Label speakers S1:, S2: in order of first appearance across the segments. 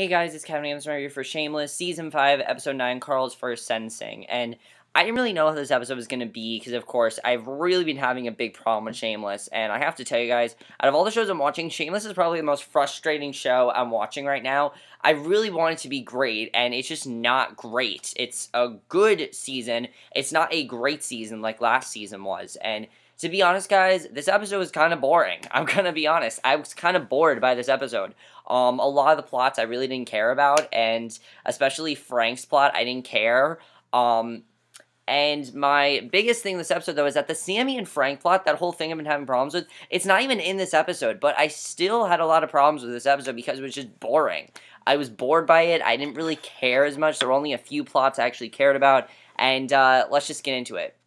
S1: Hey guys, it's Kevin Amson here for Shameless, Season 5, Episode 9, Carl's First Sentencing. And I didn't really know how this episode was going to be because, of course, I've really been having a big problem with Shameless. And I have to tell you guys, out of all the shows I'm watching, Shameless is probably the most frustrating show I'm watching right now. I really want it to be great, and it's just not great. It's a good season. It's not a great season like last season was. And to be honest, guys, this episode was kind of boring. I'm going to be honest. I was kind of bored by this episode. A lot of the plots I really didn't care about, and especially Frank's plot, I didn't care. And my biggest thing this episode, though, is that the Sammy and Frank plot, that whole thing I've been having problems with, it's not even in this episode, but I still had a lot of problems with this episode because it was just boring. I was bored by it. I didn't really care as much. There were only a few plots I actually cared about, and let's just get into it.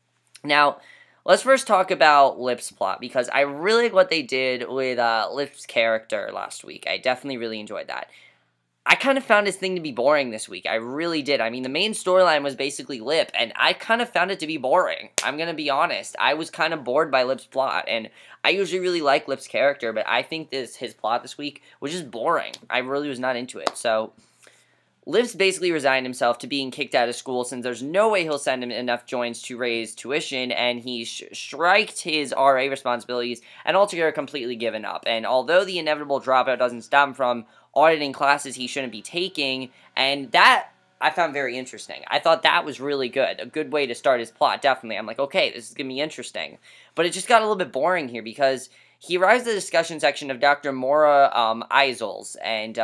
S1: Now, let's first talk about Lip's plot, because I really like what they did with Lip's character last week. I definitely really enjoyed that. I kind of found his thing to be boring this week. I really did. I mean, the main storyline was basically Lip, and I kind of found it to be boring. I'm going to be honest. I was kind of bored by Lip's plot, and I usually really like Lip's character, but I think his plot this week was just boring. I really was not into it, so Lip's basically resigned himself to being kicked out of school since there's no way he'll send him enough joints to raise tuition, and he striked his RA responsibilities and altogether completely given up. And although the inevitable dropout doesn't stop him from auditing classes he shouldn't be taking, and that I found very interesting. I thought that was really good. A good way to start his plot, definitely. I'm like, okay, this is going to be interesting. But it just got a little bit boring here because he arrives at the discussion section of Dr. Maura Isles, and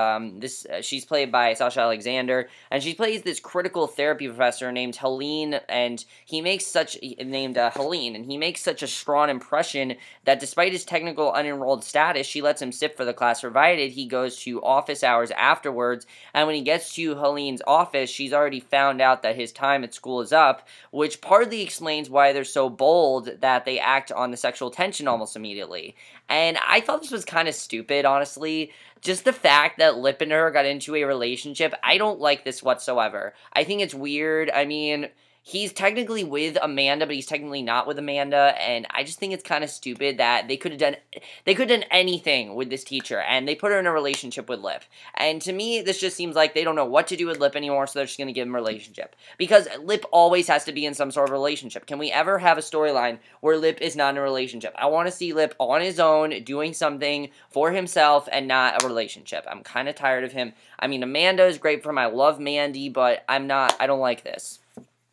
S1: she's played by Sasha Alexander, and she plays this critical therapy professor named Helene, and he makes such a strong impression that despite his technical unenrolled status, she lets him sit for the class provided he goes to office hours afterwards, and when he gets to Helene's office, she's already found out that his time at school is up, which partly explains why they're so bold that they act on the sexual tension almost immediately. And I thought this was kind of stupid, honestly. Just the fact that Lip and her got into a relationship, I don't like this whatsoever. I think it's weird. I mean, he's technically with Amanda, but he's technically not with Amanda, and I just think it's kind of stupid that they could have done anything with this teacher, and they put her in a relationship with Lip. And to me, this just seems like they don't know what to do with Lip anymore, so they're just going to give him a relationship. Because Lip always has to be in some sort of relationship. Can we ever have a storyline where Lip is not in a relationship? I want to see Lip on his own, doing something for himself, and not a relationship. I'm kind of tired of him. I mean, Amanda is great for him. I love Mandy, but I don't like this.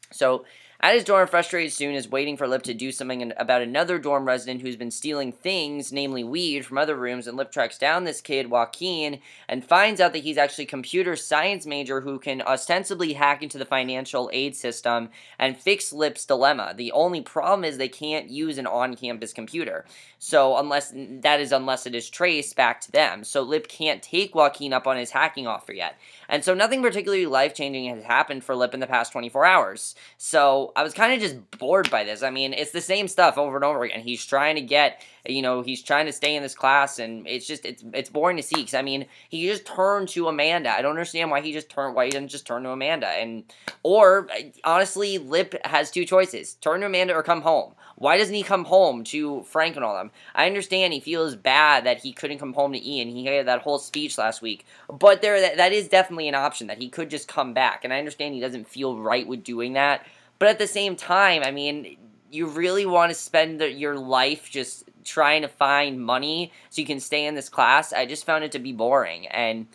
S1: So, at his dorm, frustrated student is waiting for Lip to do something about another dorm resident who's been stealing things, namely weed, from other rooms, and Lip tracks down this kid, Joaquin, and finds out that he's actually a computer science major who can ostensibly hack into the financial aid system and fix Lip's dilemma. The only problem is they can't use an on-campus computer. So, unless it is traced back to them. So, Lip can't take Joaquin up on his hacking offer yet. And so, nothing particularly life-changing has happened for Lip in the past 24 hours. So, I was kind of just bored by this. I mean, it's the same stuff over and over again. He's trying to stay in this class, and it's boring to see, because, I mean, he just turned to Amanda. I don't understand why he didn't just turn to Amanda. Or, honestly, Lip has two choices. Turn to Amanda or come home. Why doesn't he come home to Frank and all them? I understand he feels bad that he couldn't come home to Ian. He had that whole speech last week. But that is definitely an option, that he could just come back. And I understand he doesn't feel right with doing that. But at the same time, I mean, you really want to spend your life just trying to find money so you can stay in this class? I just found it to be boring. And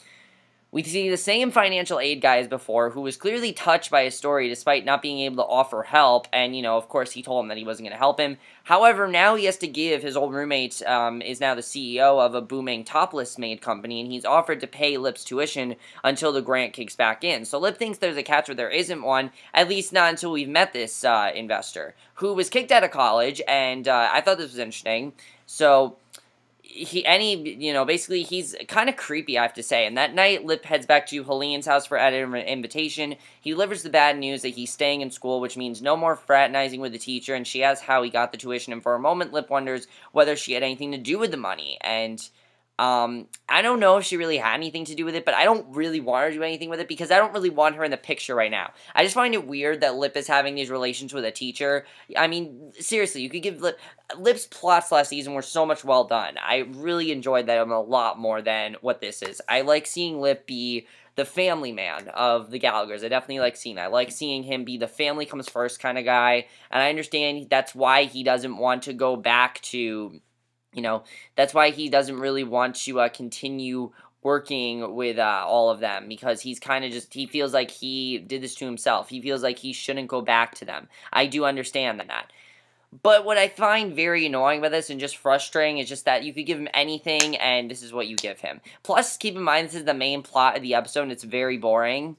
S1: we see the same financial aid guy as before, who was clearly touched by his story despite not being able to offer help, and, of course, he told him that he wasn't going to help him. However, now he has to give his old roommate, is now the CEO of a booming topless maid company, and he's offered to pay Lip's tuition until the grant kicks back in. So Lip thinks there's a catch where there isn't one, at least not until we've met this investor, who was kicked out of college, and I thought this was interesting. So basically he's kind of creepy, I have to say. And that night, Lip heads back to Helene's house for an invitation. He delivers the bad news that he's staying in school, which means no more fraternizing with the teacher, and she asks how he got the tuition, and for a moment, Lip wonders whether she had anything to do with the money. And I don't know if she really had anything to do with it, but I don't really want her to do anything with it because I don't really want her in the picture right now. I just find it weird that Lip is having these relations with a teacher. I mean, seriously, you could give Lip's plots last season were so much well done. I really enjoyed them a lot more than what this is. I like seeing Lip be the family man of the Gallaghers. I definitely like seeing that. I like seeing him be the family comes first kind of guy, and I understand that's why he doesn't want to go back to, that's why he doesn't really want to continue working with all of them, because he's kind of he feels like he did this to himself. He feels like he shouldn't go back to them. I do understand that. But what I find very annoying about this and just frustrating is just that you could give him anything and this is what you give him. Plus, keep in mind, this is the main plot of the episode and it's very boring.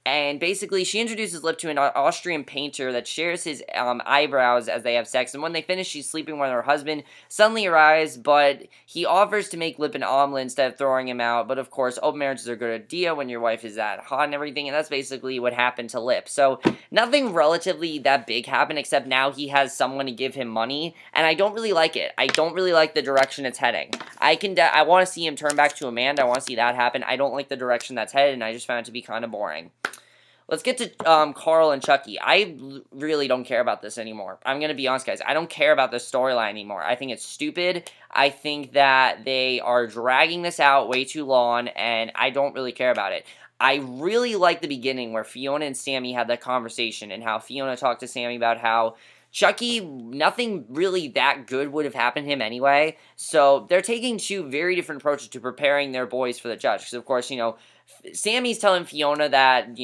S1: And basically, she introduces Lip to an Austrian painter that shares his eyebrows as they have sex. And when they finish, she's sleeping with her husband. Suddenly arrives, but he offers to make Lip an omelet instead of throwing him out. But of course, open marriages are a good idea when your wife is that hot and everything. And that's basically what happened to Lip. So nothing relatively that big happened, except now he has someone to give him money. And I don't really like it. I don't really like the direction it's heading. I want to see him turn back to Amanda. I want to see that happen. I don't like the direction that's headed, and I just found it to be kind of boring. Let's get to Carl and Chuckie. I really don't care about this anymore. I'm going to be honest, guys. I don't care about this storyline anymore. I think it's stupid. I think that they are dragging this out way too long, and I don't really care about it. I really like the beginning where Fiona and Sammy had that conversation, and how Fiona talked to Sammy about how Chuckie, nothing really that good would have happened to him anyway. So they're taking two very different approaches to preparing their boys for the judge. Because, of course, Sammy's telling Fiona that,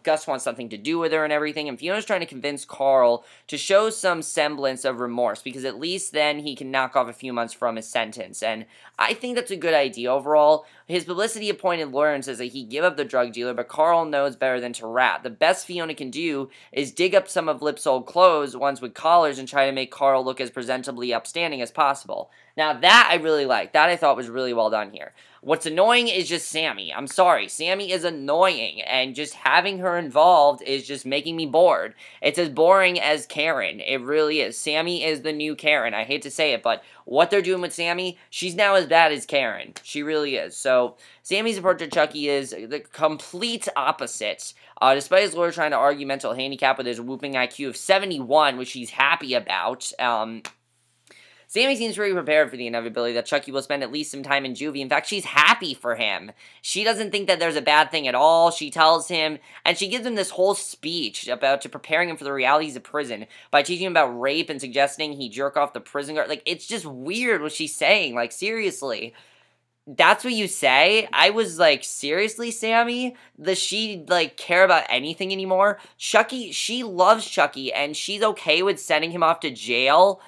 S1: Gus wants something to do with her and everything, and Fiona's trying to convince Carl to show some semblance of remorse, because at least then he can knock off a few months from his sentence, and I think that's a good idea overall. His publicity-appointed lawyer says that he give up the drug dealer, but Carl knows better than to rat. The best Fiona can do is dig up some of Lip's old clothes, ones with collars, and try to make Carl look as presentably upstanding as possible. Now, that I really like. That I thought was really well done here. What's annoying is just Sammy. I'm sorry. Sammy is annoying, and just having her involved is just making me bored. It's as boring as Karen. It really is. Sammy is the new Karen. I hate to say it, but what they're doing with Sammy, she's now as bad as Karen. She really is. So, Sammy's approach to Chuckie is the complete opposite. Despite his lawyer trying to argue mental handicap with his whooping IQ of 71, which he's happy about, Sammy seems pretty prepared for the inevitability that Chuckie will spend at least some time in juvie. In fact, she's happy for him. She doesn't think that there's a bad thing at all. She tells him, and she gives him this whole speech about preparing him for the realities of prison by teaching him about rape and suggesting he jerk off the prison guard. Like, it's just weird what she's saying. Like, seriously. That's what you say? I was like, seriously, Sammy? Does she, care about anything anymore? Chuckie, she loves Chuckie, and she's okay with sending him off to jail.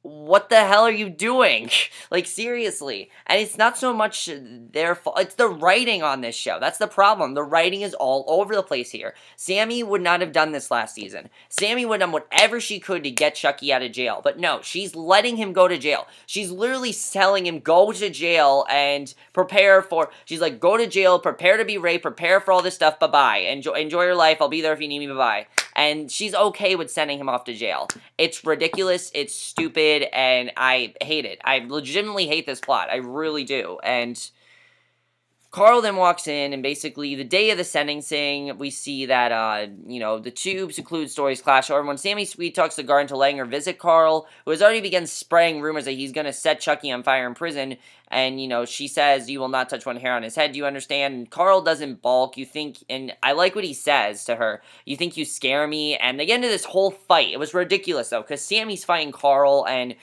S1: What the hell are you doing? Like, seriously. And it's not so much their fault. It's the writing on this show. That's the problem. The writing is all over the place here. Sammy would not have done this last season. Sammy would have done whatever she could to get Chuckie out of jail. But no, she's letting him go to jail. She's literally telling him, go to jail and prepare for... She's like, go to jail, prepare to be raped, prepare for all this stuff, bye-bye. Enjoy your life. I'll be there if you need me, bye-bye. And she's okay with sending him off to jail. It's ridiculous. It's stupid. And I hate it. I legitimately hate this plot. I really do. And Carl then walks in, and basically the day of the sentencing, we see that, the two secluded stories clash. However, when Sammy Sweet talks the guard into letting her visit Carl, who has already begun spreading rumors that he's going to set Chuckie on fire in prison, and, she says, you will not touch one hair on his head, do you understand? And Carl doesn't balk. You think, and I like what he says to her, you think you scare me? And they get into this whole fight. It was ridiculous, though, because Sammy's fighting Carl, and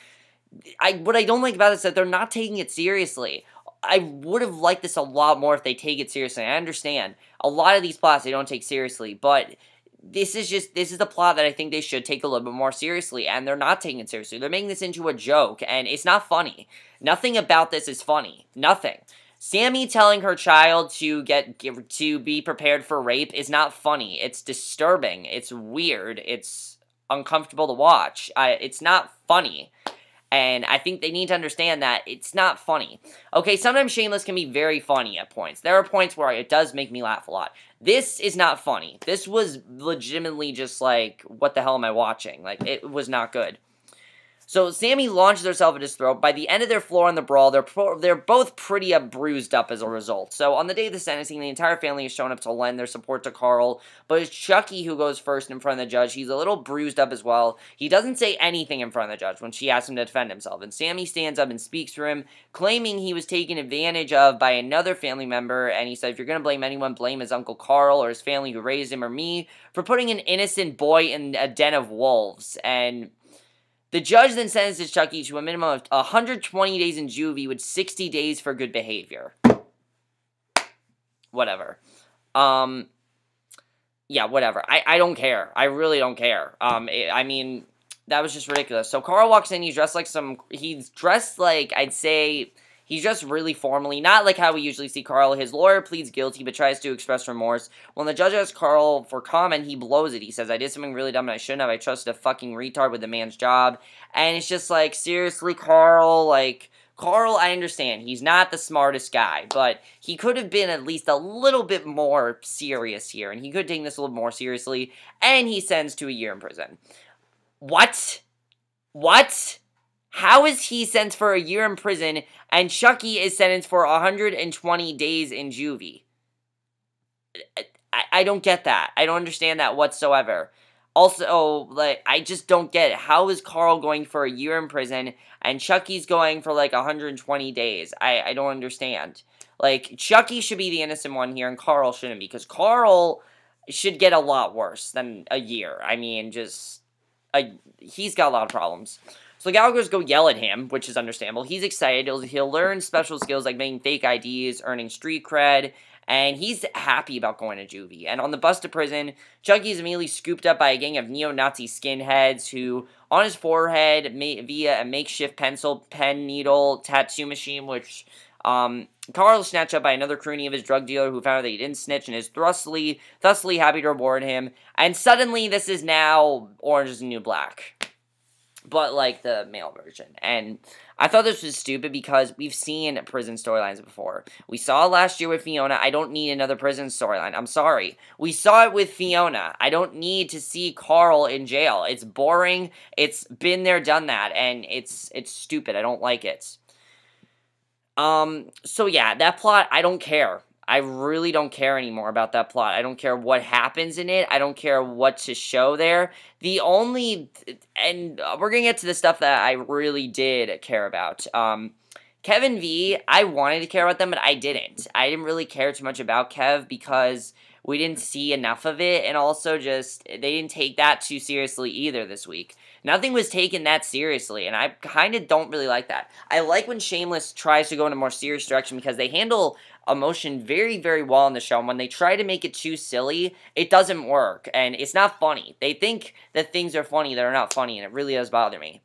S1: what I don't like about it is that they're not taking it seriously. I would have liked this a lot more if they take it seriously. I understand. A lot of these plots they don't take seriously, but this is the plot that I think they should take a little bit more seriously, and they're not taking it seriously. They're making this into a joke, and it's not funny. Nothing about this is funny. Nothing. Sammy telling her child to be prepared for rape is not funny. It's disturbing. It's weird. It's uncomfortable to watch. It's not funny. And I think they need to understand that it's not funny. Okay, sometimes Shameless can be very funny at points. There are points where it does make me laugh a lot. This is not funny. This was legitimately just like, what the hell am I watching? Like, it was not good. So Sammy launches herself at his throat. By the end of their floor on the brawl, they're both pretty bruised up as a result. So on the day of the sentencing, the entire family has shown up to lend their support to Carl. But it's Chuckie who goes first in front of the judge. He's a little bruised up as well. He doesn't say anything in front of the judge when she asks him to defend himself. And Sammy stands up and speaks for him, claiming he was taken advantage of by another family member. And he said, if you're going to blame anyone, blame his Uncle Carl or his family who raised him or me for putting an innocent boy in a den of wolves. And the judge then sentences Chuckie to a minimum of 120 days in juvie with 60 days for good behavior. Whatever. Yeah, whatever. I don't care. I really don't care. I mean, that was just ridiculous. So Carl walks in, he's dressed like, I'd say, he's dressed really formally, not like how we usually see Carl. His lawyer pleads guilty, but tries to express remorse. When the judge asks Carl for comment, he blows it. He says, I did something really dumb and I shouldn't have. I trusted a fucking retard with the man's job. And it's just like, seriously, Carl, I understand. He's not the smartest guy, but he could have been at least a little bit more serious here, and he could take this a little more seriously, and he's sentenced to a year in prison. What? What? How is he sentenced for a year in prison, and Chuckie is sentenced for 120 days in juvie? I don't get that. I don't understand that whatsoever. Also, I just don't get it. How is Carl going for a year in prison, and Chuckie's going for, 120 days? I don't understand. Chuckie should be the innocent one here, and Carl shouldn't be, because Carl should get a lot worse than a year. I mean, he's got a lot of problems. So the Gallagher's go yell at him, which is understandable. He's excited. He'll learn special skills like making fake IDs, earning street cred, and he's happy about going to juvie. And on the bus to prison, Chuckie is immediately scooped up by a gang of neo-Nazi skinheads who, on his forehead, via a makeshift pencil, pen, needle, tattoo machine, which Carl is snatched up by another crony of his drug dealer who found out that he didn't snitch and is thusly happy to reward him. And suddenly, this is now Orange is the New Black, but the male version. And I thought this was stupid because we've seen prison storylines before. We saw it last year with Fiona. I don't need another prison storyline. I'm sorry. We saw it with Fiona. I don't need to see Carl in jail. It's boring. It's been there, done that, and it's stupid. I don't like it. So yeah, that plot, I don't care. I really don't care anymore about that plot. I don't care what happens in it. I don't care what to show there. And we're gonna get to the stuff that I really did care about. Kevin V, I wanted to care about them, but I didn't. I didn't really care too much about Kev because we didn't see enough of it, and also just, they didn't take that too seriously either this week. Nothing was taken that seriously, and I kind of don't really like that. I like when Shameless tries to go in a more serious direction because they handle emotion very, very well on the show, and when they try to make it too silly, it doesn't work, and it's not funny. They think that things are funny that are not funny, and it really does bother me.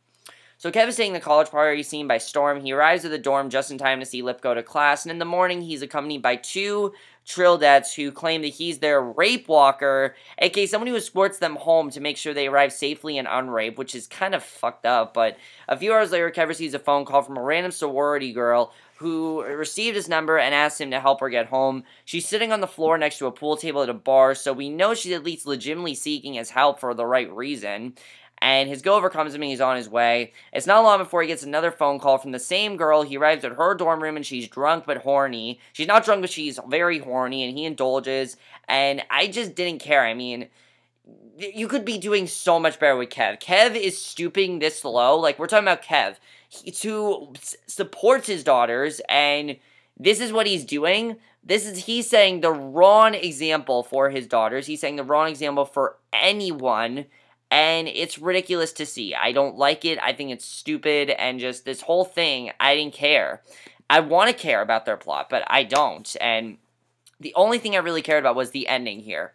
S1: So Kev is taking the college party scene by storm. He arrives at the dorm just in time to see Lip go to class, and in the morning, he's accompanied by two Trilledettes who claim that he's their rape walker, aka someone who escorts them home to make sure they arrive safely and unraped, which is kind of fucked up. But a few hours later, Kev receives a phone call from a random sorority girl who received his number and asked him to help her get home. She's sitting on the floor next to a pool table at a bar, so we know she's at least legitimately seeking his help for the right reason. And his go-over comes to him, he's on his way. It's not long before he gets another phone call from the same girl. He arrives at her dorm room, and she's drunk but horny. She's not drunk, but she's very horny, and he indulges. And I just didn't care. I mean, you could be doing so much better with Kev. Kev is stooping this low. We're talking about Kev, who supports his daughters, and this is what he's doing. He's setting the wrong example for his daughters. He's setting the wrong example for anyone. And it's ridiculous to see. I don't like it. I think it's stupid. And just this whole thing, I didn't care. I want to care about their plot, but I don't. And the only thing I really cared about was the ending here.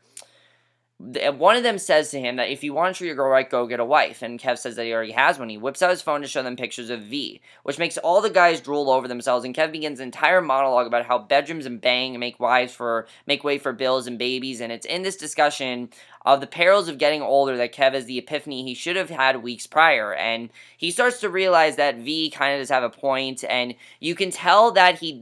S1: One of them says to him that if you want to treat your girl right, go get a wife. And Kev says that he already has one. He whips out his phone to show them pictures of V, which makes all the guys drool over themselves. And Kev begins an entire monologue about how bedrooms and bang make way for bills and babies. And it's in this discussion of the perils of getting older that Kev has the epiphany he should have had weeks prior. And he starts to realize that V kind of does have a point, and you can tell that he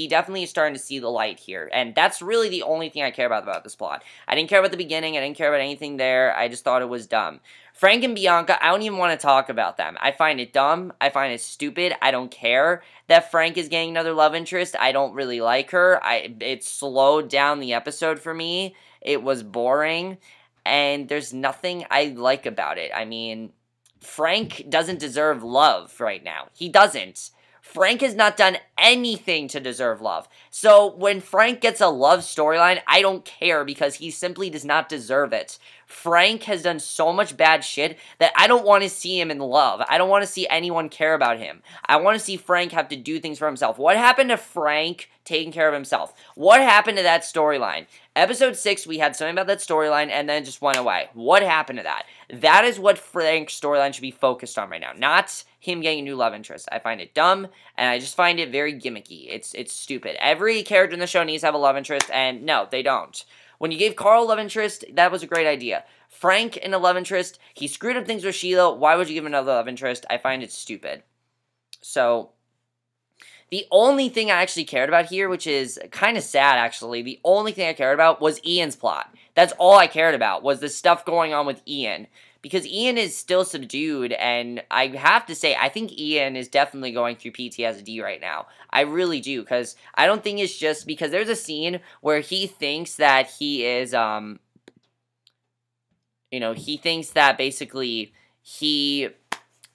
S1: definitely is starting to see the light here. And that's really the only thing I care about this plot. I didn't care about the beginning. beginning. I didn't care about anything there. I just thought it was dumb. Frank and Bianca, I don't even want to talk about them. I find it dumb. I find it stupid. I don't care that Frank is getting another love interest. I don't really like her. It slowed down the episode for me. It was boring, and there's nothing I like about it. I mean, Frank doesn't deserve love right now. He doesn't. Frank has not done anything to deserve love. So when Frank gets a love storyline, I don't care because he simply does not deserve it. Frank has done so much bad shit that I don't want to see him in love. I don't want to see anyone care about him. I want to see Frank have to do things for himself. What happened to Frank taking care of himself? What happened to that storyline? Episode 6, we had something about that storyline, and then it just went away. What happened to that? That is what Frank's storyline should be focused on right now, not him getting a new love interest. I find it dumb, and I just find it very gimmicky. It's stupid. Every character in the show needs to have a love interest, and no, they don't. When you gave Carl a love interest, that was a great idea. Frank in a love interest, he screwed up things with Sheila. Why would you give him another love interest? I find it stupid. So, the only thing I actually cared about here, which is kind of sad actually, the only thing I cared about was Ian's plot. That's all I cared about, was the stuff going on with Ian. Because Ian is still subdued, and I have to say, I think Ian is definitely going through PTSD right now. I really do, because I don't think it's just because there's a scene where he thinks that he is, he thinks that basically he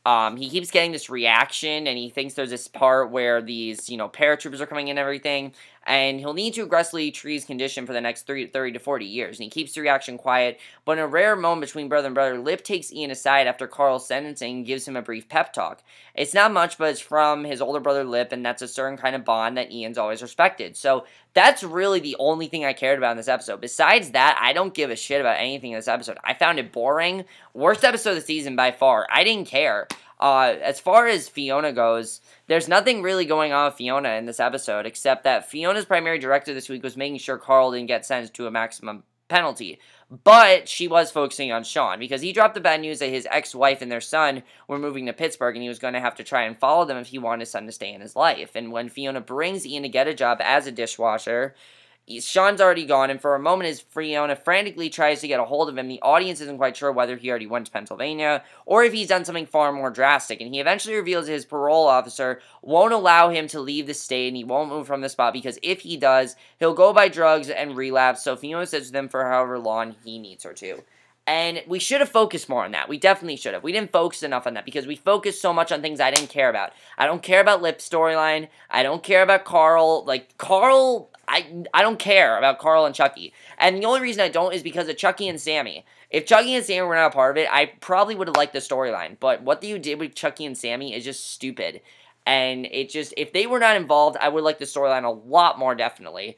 S1: keeps getting this reaction, and he thinks there's this part where these, paratroopers are coming in and everything, and he'll need to aggressively treat his condition for the next 30 to 40 years, and he keeps the reaction quiet, but in a rare moment between brother and brother, Lip takes Ian aside after Carl's sentencing and gives him a brief pep talk. It's not much, but it's from his older brother Lip, and that's a certain kind of bond that Ian's always respected. So that's really the only thing I cared about in this episode. Besides that, I don't give a shit about anything in this episode. I found it boring. Worst episode of the season by far. I didn't care. As far as Fiona goes, there's nothing really going on with Fiona in this episode, except that Fiona's primary directive this week was making sure Carl didn't get sentenced to a maximum penalty. But she was focusing on Sean, because he dropped the bad news that his ex-wife and their son were moving to Pittsburgh, and he was going to have to try and follow them if he wanted his son to stay in his life. And when Fiona brings Ian to get a job as a dishwasher, Sean's already gone, and for a moment as Fiona frantically tries to get a hold of him, the audience isn't quite sure whether he already went to Pennsylvania, or if he's done something far more drastic, and he eventually reveals that his parole officer won't allow him to leave the state, and he won't move from the spot, because if he does, he'll go buy drugs and relapse, so Fiona sits with him for however long he needs her to. And we should have focused more on that. We definitely should have. We didn't focus enough on that because we focused so much on things I didn't care about. I don't care about Lip's storyline. I don't care about Carl. I don't care about Carl and Chuckie. And the only reason I don't is because of Chuckie and Sammy. If Chuckie and Sammy were not a part of it, I probably would have liked the storyline. But what you did with Chuckie and Sammy is just stupid. And if they were not involved, I would like the storyline a lot more, definitely.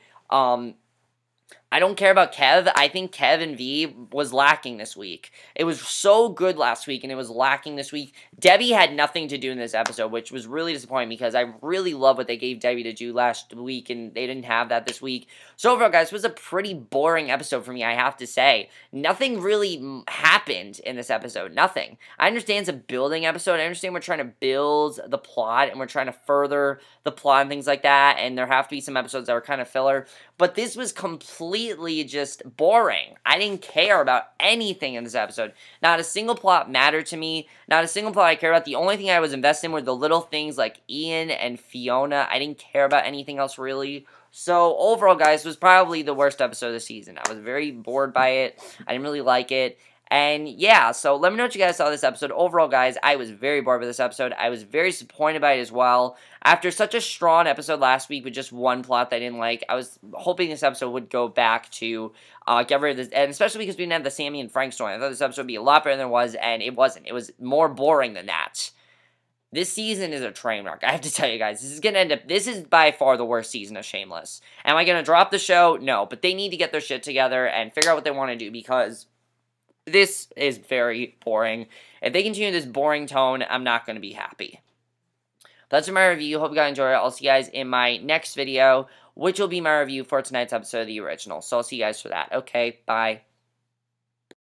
S1: I don't care about Kev. I think Kev and V was lacking this week. It was so good last week, and it was lacking this week. Debbie had nothing to do in this episode, which was really disappointing because I really love what they gave Debbie to do last week, and they didn't have that this week. So overall, guys, it was a pretty boring episode for me, I have to say. Nothing really happened in this episode. Nothing. I understand it's a building episode. I understand we're trying to build the plot, and we're trying to further the plot and things like that, and there have to be some episodes that are kind of filler. But this was completely just boring. I didn't care about anything in this episode. Not a single plot mattered to me. Not a single plot I cared about. The only thing I was invested in were the little things like Ian and Fiona. I didn't care about anything else really. So overall, guys, it was probably the worst episode of the season. I was very bored by it. I didn't really like it. And yeah, so let me know what you guys saw of this episode. Overall, guys, I was very bored with this episode. I was very disappointed by it as well. After such a strong episode last week with just one plot that I didn't like, I was hoping this episode would go back to get rid of this, and especially because we didn't have the Sammy and Frank story. I thought this episode would be a lot better than it was, and it wasn't. It was more boring than that. This season is a train wreck. I have to tell you guys, this is by far the worst season of Shameless. Am I going to drop the show? No, but they need to get their shit together and figure out what they want to do, because this is very boring. If they continue this boring tone, I'm not going to be happy. That's my review. Hope you guys enjoyed it. I'll see you guys in my next video, which will be my review for tonight's episode of the original. So I'll see you guys for that. Okay, bye.